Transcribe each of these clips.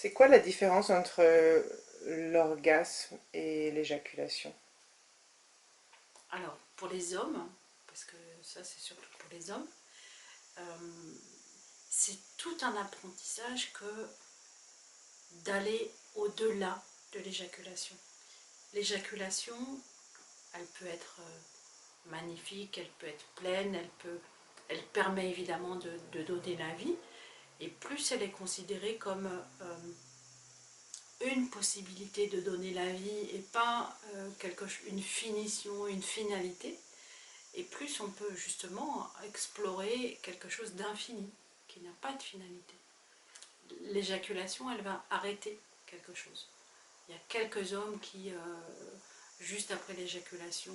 C'est quoi la différence entre l'orgasme et l'éjaculation? Alors, pour les hommes, parce que ça c'est surtout pour les hommes, euh, c'est tout un apprentissage que d'aller au-delà de l'éjaculation. L'éjaculation, elle peut être magnifique, elle peut être pleine, elle permet évidemment de donner la vie, et plus elle est considérée comme une possibilité de donner la vie et pas une finition, une finalité, et plus on peut justement explorer quelque chose d'infini, qui n'a pas de finalité. L'éjaculation, elle va arrêter quelque chose. Il y a quelques hommes qui, juste après l'éjaculation,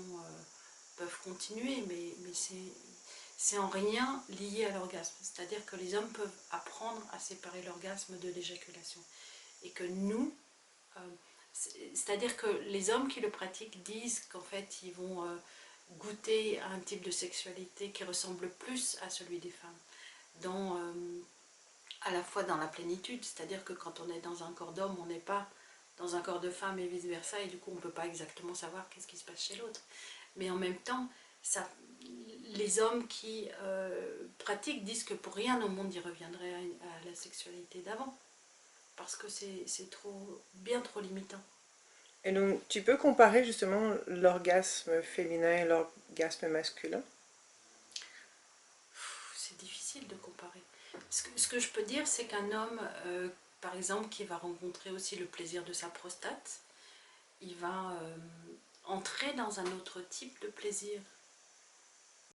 peuvent continuer, mais c'est en rien lié à l'orgasme. C'est-à-dire que les hommes peuvent apprendre à séparer l'orgasme de l'éjaculation. Et que nous, c'est-à-dire que les hommes qui le pratiquent disent qu'en fait, ils vont goûter à un type de sexualité qui ressemble plus à celui des femmes. Dans, à la fois dans la plénitude, c'est-à-dire que quand on est dans un corps d'homme, on n'est pas dans un corps de femme et vice-versa, et du coup on ne peut pas exactement savoir qu'est-ce qui se passe chez l'autre. Mais en même temps, ça, les hommes qui pratiquent disent que pour rien au monde ils reviendraient à la sexualité d'avant, parce que c'est trop, bien trop limitant. Et donc, tu peux comparer justement l'orgasme féminin et l'orgasme masculin? C'est difficile de comparer. Ce que je peux dire, c'est qu'un homme, par exemple, qui va rencontrer aussi le plaisir de sa prostate, il va entrer dans un autre type de plaisir